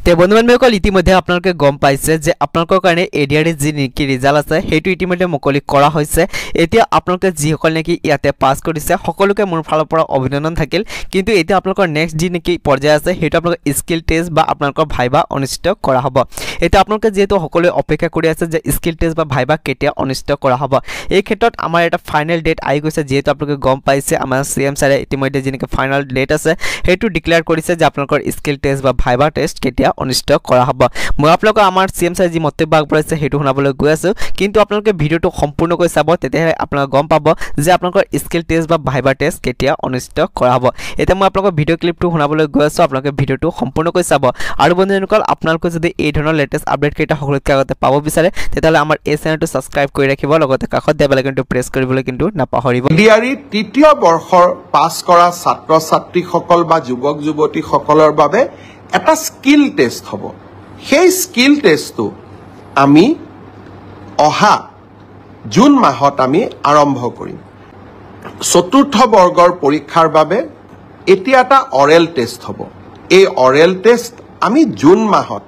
তে বন্ধু-বান্ধৱীসকল ইতিমধ্যে আপোনালোকে গম পাইছে যে আপোনালোকৰ কাৰণে এডিআৰই যি নেকি ৰিজাল্ট আছে সেইটো ইতিমধ্যে মুকলি কৰা হৈছে। এতিয়া আপোনালোকে যিসকল নেকি ইয়াতে পাছ কৰিছে সকলোকে মোৰ ফালৰ পৰা অভিনন্দন থাকিল। কিন্তু এতিয়া আপোনালোকৰ নেক্সট যি নেকি পৰ্যায় আছে সেইটো আপোনালোকৰ স্কিল টেষ্ট বা আপোনালোকৰ ভাইবা অনুষ্ঠিত কৰা হ'ব। এতিয়া আপোনালোকে যেহেতু সকলোৱে অপেক্ষা কৰি আছে যে স্কিল টেষ্ট বা ভাইবা কেতিয়া অনুষ্ঠিত কৰা হ'ব। এই ক্ষেত্ৰত আমাৰ এটা ফাইনেল ডেট আহি গৈছে। যেহেতু আপোনালোকে গম পাইছে আমাৰ সিএম ছাৰে ইতিমধ্যে যি নেকি ফাইনেল ডেট আছে সেইটো ডিক্লেয়াৰ কৰিছে যে আপোনালোকৰ স্কিল টেষ্ট বা ভাইবা টেষ্ট কেতিয়া অনুষ্ঠিত কৰা হ'ব। মই আপোনালোকক আমাৰ সিএম ছাৰে যি মন্তব্য আগবঢ়াইছে সেইটো শুনাবলৈ গৈ আছো। কিন্তু আপোনালোকে ভিডিঅ'টো সম্পূৰ্ণকৈ চাব, তেতিয়াহে আপোনালোকে গম পাব যে আপোনালোকৰ স্কিল টেষ্ট বা ভাইবা টেষ্ট কেতিয়া অনুষ্ঠিত কৰা হ'ব। এতিয়া মই আপোনালোকক ভিডিঅ' ক্লিপটো শুনাবলৈ গৈ আছো, আপোনালোকে ভিডিঅ'টো সম্পূৰ্ণকৈ চাব। আৰু বন্ধুসকল আপোনালোকে যদি এই ধৰণৰ লেটেষ্ট আপডেট কেইটা সকলোতকৈ আগতে পাব বিচাৰে তেতিয়াহ'লে আমাৰ এই চেনেলটো ছাবস্ক্ৰাইব কৰি ৰাখিব, লগতে কাষত দিয়া বেল আইকনটো প্ৰেছ কৰিবলৈ কিন্তু নাপাহৰিব। এডিআৰই তৃতীয় বৰ্ষৰ পাছ কৰা ছাত্ৰ ছাত্ৰীসকল বা যুৱক যুৱতীসকলৰ বাবে এটা স্কিল টেষ্ট হ'ব। সেই স্কিল টেষ্টটো আমি অহা জুন মাহত আমি আৰম্ভ কৰিম। চতুৰ্থ বৰ্গৰ পৰীক্ষাৰ বাবে এতিয়া এটা অৰেল টেষ্ট হ'ব। এই অৰেল টেষ্ট আমি জুন মাহত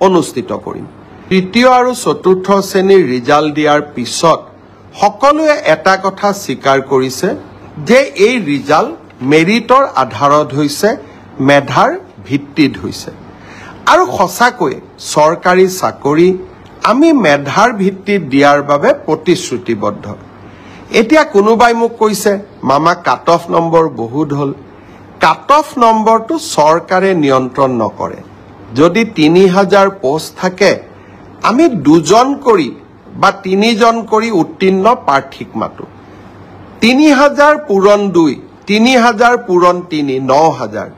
অনুষ্ঠিত কৰিম। তৃতীয় আৰু চতুৰ্থ শ্ৰেণীৰ ৰিজাল্ট দিয়াৰ পিছত সকলোৱে এটা কথা স্বীকাৰ কৰিছে যে এই ৰিজাল্ট মেৰিটৰ আধাৰত হৈছে, মেধাৰ ভিত্তিত হৈছে। আৰু সঁচাকৈ চৰকাৰী চাকৰি আমি মেধাৰ ভিত্তিত দিয়াৰ বাবে প্ৰতিশ্ৰুতিবদ্ধ। এতিয়া কোনোবাই মোক কৈছে মামা কাট অফ নম্বৰ বহুত হ'ল। কাট অফ নম্বৰটো চৰকাৰে নিয়ন্ত্ৰণ নকৰে। যদি ৩০০০ পোষ্ট থাকে আমি ২জন কৰি বা ৩জন কৰি উত্তীৰ্ণ প্ৰাৰ্থীক মাতো। ৩০০০ পূৰণ ২, ৩০০০ পূৰণ ৩, ৯০০০।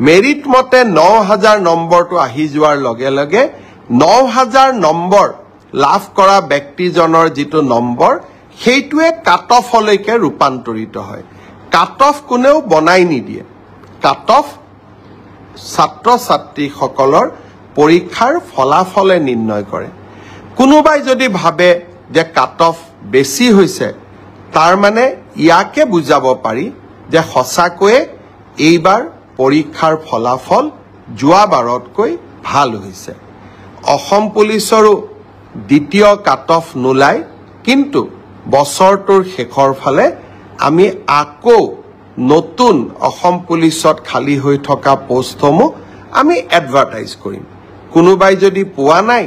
মেৰিট মতে ৯০০০ নম্বৰটো আহি যোৱাৰ লগে লগে ৯০০০ নম্বৰ লাভ কৰা ব্যক্তিজনৰ যিটো নম্বৰ সেইটোৱে কাট অফলৈকে ৰূপান্তৰিত হয়। কাট অফ কোনেও বনাই নিদিয়ে। কাট অফ ছাত্ৰ ছাত্ৰীসকলৰ পৰীক্ষাৰ ফলাফলে নিৰ্ণয় কৰে। কোনোবাই যদি ভাবে যে কাট অফ বেছি হৈছে তাৰ মানে ইয়াকে বুজাব পাৰি যে সঁচাকৈয়ে এইবাৰ পৰীক্ষাৰ ফলাফল যোৱাবাৰতকৈ ভাল হৈছে। অসম পুলিচৰো দ্বিতীয় কাট অফ নোলায়, কিন্তু বছৰটোৰ শেষৰ ফালে আমি আকৌ নতুন অসম পুলিচত খালী হৈ থকা পোষ্টসমূহ আমি এডভাৰটাইজ কৰিম। কোনোবাই যদি পোৱা নাই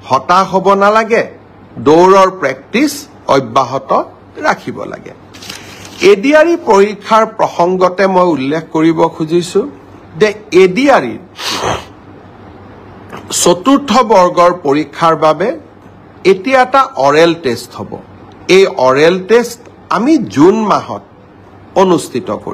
হতাশ হ'ব নালাগে, দৌৰৰ প্ৰেক্টিচ অব্যাহত ৰাখিব লাগে। এডিআৰই পৰীক্ষাৰ প্ৰসংগতে মই উল্লেখ কৰিব খুজিছো যে এডিআৰইৰ চতুৰ্থ বৰ্গৰ পৰীক্ষাৰ বাবে এতিয়া এটা অৰেল টেষ্ট হ'ব। এই অৰেল টেষ্ট আমি জুন মাহত অনুষ্ঠিত কৰিম।